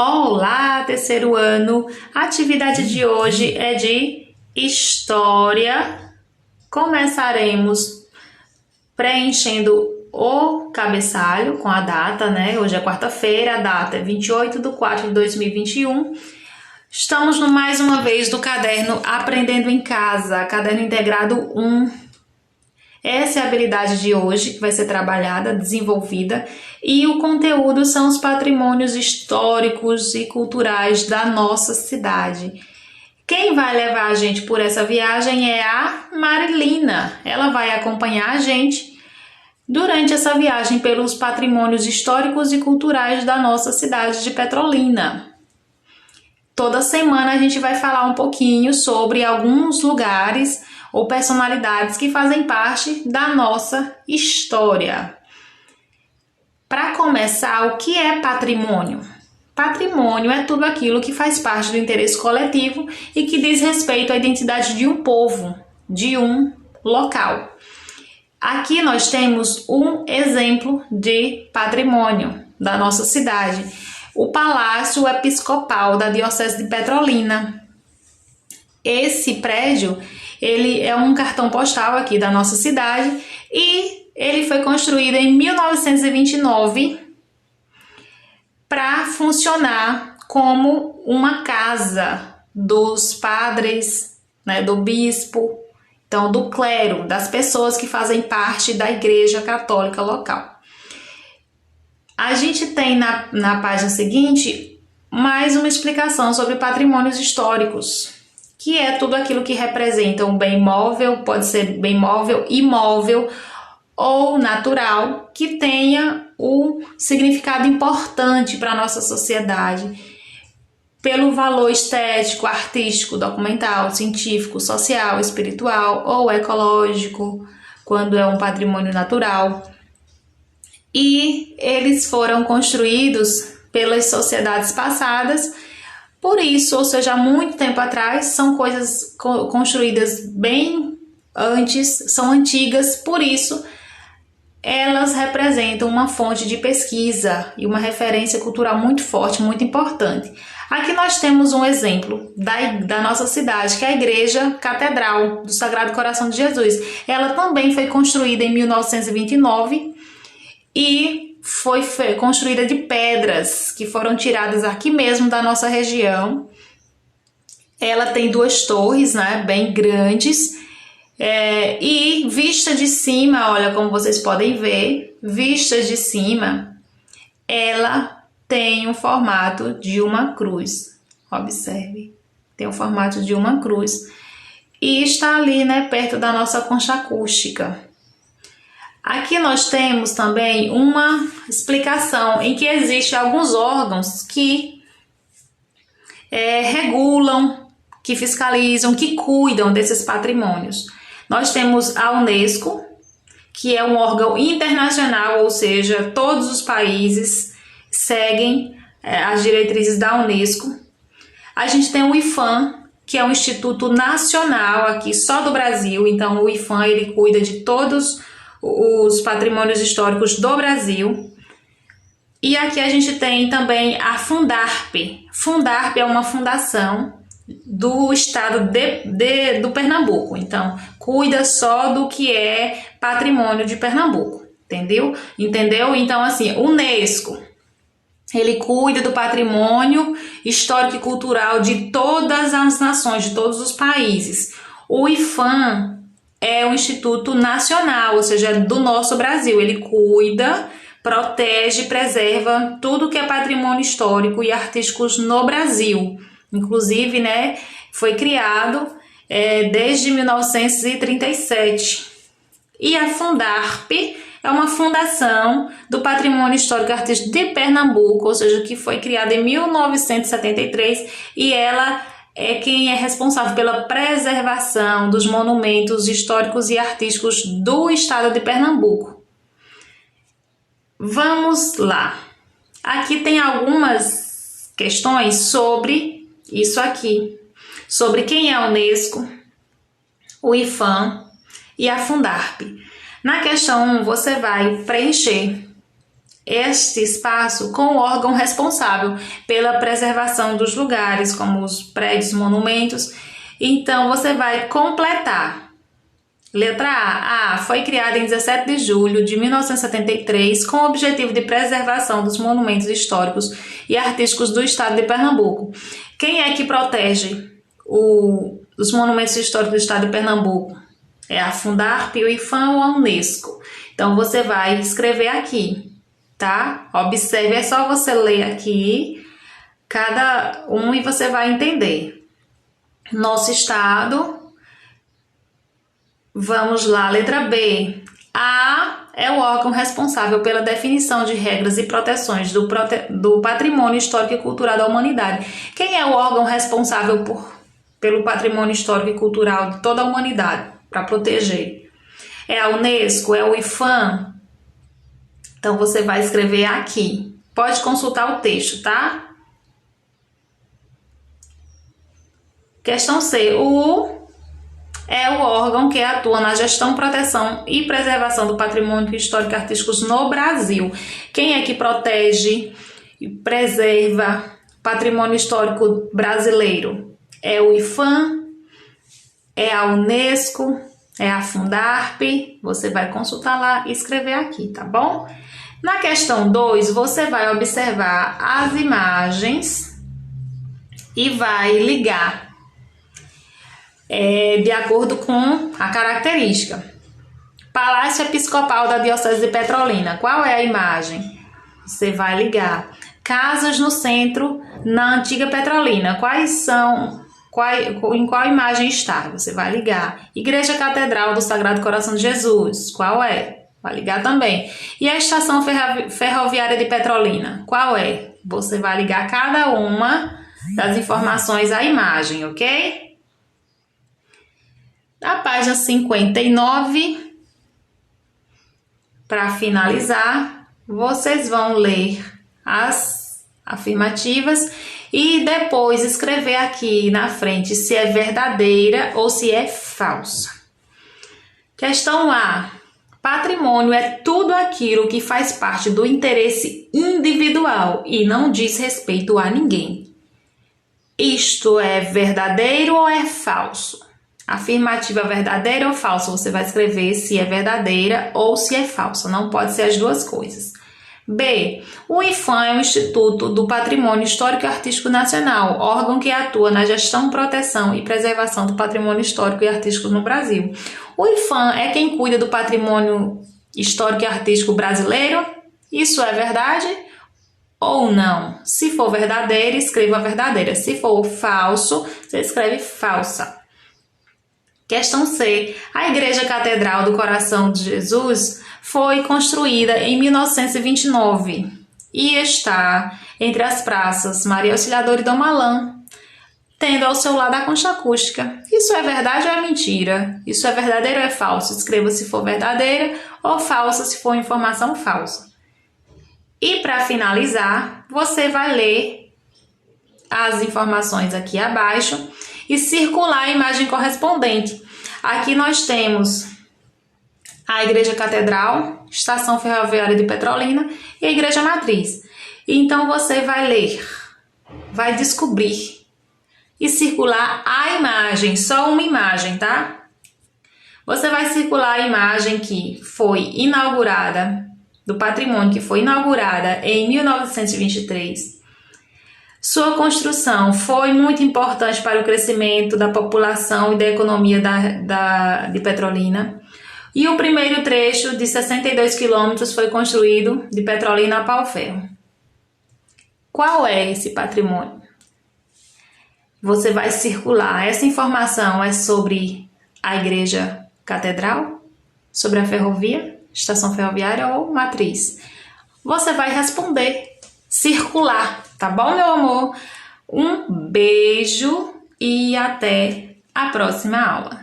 Olá, terceiro ano! A atividade de hoje é de História. Começaremos preenchendo o cabeçalho com a data, né? Hoje é quarta-feira, a data é 28/4/2021. Estamos mais uma vez no caderno Aprendendo em Casa, caderno integrado 1. Essa é a habilidade de hoje que vai ser trabalhada, desenvolvida, e o conteúdo são os patrimônios históricos e culturais da nossa cidade. Quem vai levar a gente por essa viagem é a Marilina. Ela vai acompanhar a gente durante essa viagem pelos patrimônios históricos e culturais da nossa cidade de Petrolina. Toda semana a gente vai falar um pouquinho sobre alguns lugares ou personalidades que fazem parte da nossa história. Para começar, o que é patrimônio? Patrimônio é tudo aquilo que faz parte do interesse coletivo e que diz respeito à identidade de um povo, de um local. Aqui nós temos um exemplo de patrimônio da nossa cidade, o Palácio Episcopal da Diocese de Petrolina. Esse prédio, ele é um cartão postal aqui da nossa cidade e ele foi construído em 1929 para funcionar como uma casa dos padres, né, do bispo, então do clero, das pessoas que fazem parte da Igreja Católica local. A gente tem na página seguinte mais uma explicação sobre patrimônios históricos, que é tudo aquilo que representa um bem móvel, pode ser bem móvel, imóvel ou natural, que tenha um significado importante para a nossa sociedade, pelo valor estético, artístico, documental, científico, social, espiritual ou ecológico, quando é um patrimônio natural. E eles foram construídos pelas sociedades passadas. Por isso, ou seja, há muito tempo atrás, são coisas construídas bem antes, são antigas, por isso elas representam uma fonte de pesquisa e uma referência cultural muito forte, muito importante. Aqui nós temos um exemplo da nossa cidade, que é a Igreja Catedral do Sagrado Coração de Jesus. Ela também foi construída em 1929 e foi construída de pedras que foram tiradas aqui mesmo da nossa região. Ela tem duas torres, né, bem grandes, e vista de cima, olha como vocês podem ver, vista de cima, ela tem o formato de uma cruz. Observe, tem o formato de uma cruz e está ali, né, perto da nossa concha acústica. Aqui nós temos também uma explicação em que existem alguns órgãos que regulam, que fiscalizam, que cuidam desses patrimônios. Nós temos a Unesco, que é um órgão internacional, ou seja, todos os países seguem as diretrizes da Unesco. A gente tem o IPHAN, que é um instituto nacional aqui só do Brasil, então o IPHAN ele cuida de todos os patrimônios históricos do Brasil. E aqui a gente tem também a Fundarp. Fundarp é uma fundação do estado do Pernambuco, então cuida só do que é patrimônio de Pernambuco, entendeu? Então assim, Unesco, ele cuida do patrimônio histórico e cultural de todas as nações, de todos os países. O IPHAN é um instituto nacional, ou seja, do nosso Brasil. Ele cuida, protege, preserva tudo que é patrimônio histórico e artístico no Brasil. Inclusive, né, foi criado desde 1937. E a Fundarp é uma fundação do Patrimônio Histórico e Artístico de Pernambuco, ou seja, que foi criada em 1973 e ela é quem é responsável pela preservação dos monumentos históricos e artísticos do estado de Pernambuco. Vamos lá. Aqui tem algumas questões sobre isso aqui, sobre quem é a Unesco, o IPHAN e a Fundarp. Na questão 1, você vai preencher este espaço com o órgão responsável pela preservação dos lugares, como os prédios, monumentos. Então, você vai completar. Letra A. Foi criada em 17 de julho de 1973 com o objetivo de preservação dos monumentos históricos e artísticos do estado de Pernambuco. Quem é que protege os monumentos históricos do estado de Pernambuco? É a Fundarp, o IPHAN ou a Unesco. Então, você vai escrever aqui, tá? Observe, é só você ler aqui cada um e você vai entender. Nosso estado, vamos lá, letra B. A é o órgão responsável pela definição de regras e proteções do patrimônio histórico e cultural da humanidade. Quem é o órgão responsável pelo patrimônio histórico e cultural de toda a humanidade para proteger? É a Unesco, é o IPHAN. Então, você vai escrever aqui. Pode consultar o texto, tá? Questão C. O é o órgão que atua na gestão, proteção e preservação do patrimônio histórico e artístico no Brasil. Quem é que protege e preserva patrimônio histórico brasileiro? É o IPHAN, é a Unesco, é a Fundarp. Você vai consultar lá e escrever aqui, tá bom? Na questão 2, você vai observar as imagens e vai ligar de acordo com a característica. Palácio Episcopal da Diocese de Petrolina. Qual é a imagem? Você vai ligar. Casas no centro, na antiga Petrolina. Em qual imagem está? Você vai ligar. Igreja Catedral do Sagrado Coração de Jesus. Qual é? Vai ligar também. E a estação ferroviária de Petrolina. Qual é? Você vai ligar cada uma das informações à imagem, ok? Na página 59, para finalizar, vocês vão ler as afirmativas e depois escrever aqui na frente se é verdadeira ou se é falsa. Questão A. Patrimônio é tudo aquilo que faz parte do interesse individual e não diz respeito a ninguém. Isto é verdadeiro ou é falso? Afirmativa verdadeira ou falsa? Você vai escrever se é verdadeira ou se é falsa. Não pode ser as duas coisas. B. O IPHAN é o Instituto do Patrimônio Histórico e Artístico Nacional, órgão que atua na gestão, proteção e preservação do patrimônio histórico e artístico no Brasil. O IPHAN é quem cuida do patrimônio histórico e artístico brasileiro? Isso é verdade ou não? Se for verdadeira, escreva verdadeira. Se for falso, você escreve falsa. Questão C. A Igreja Catedral do Coração de Jesus foi construída em 1929 e está entre as praças Maria Auxiliadora e Dom Malan, tendo ao seu lado a concha acústica. Isso é verdade ou é mentira? Isso é verdadeiro ou é falso? Escreva se for verdadeira ou falsa se for informação falsa. E para finalizar, você vai ler as informações aqui abaixo e circular a imagem correspondente. Aqui nós temos a Igreja Catedral, Estação Ferroviária de Petrolina e a Igreja Matriz. Então você vai ler, vai descobrir e circular a imagem, só uma imagem, tá? Você vai circular a imagem que foi inaugurada, do patrimônio que foi inaugurada em 1923. Sua construção foi muito importante para o crescimento da população e da economia de Petrolina. E o primeiro trecho de 62 quilômetros foi construído de Petrolina a Pau-Ferro. Qual é esse patrimônio? Você vai circular. Essa informação é sobre a Igreja Catedral, sobre a ferrovia, estação ferroviária ou matriz. Você vai responder, circular, tá bom, meu amor? Um beijo e até a próxima aula.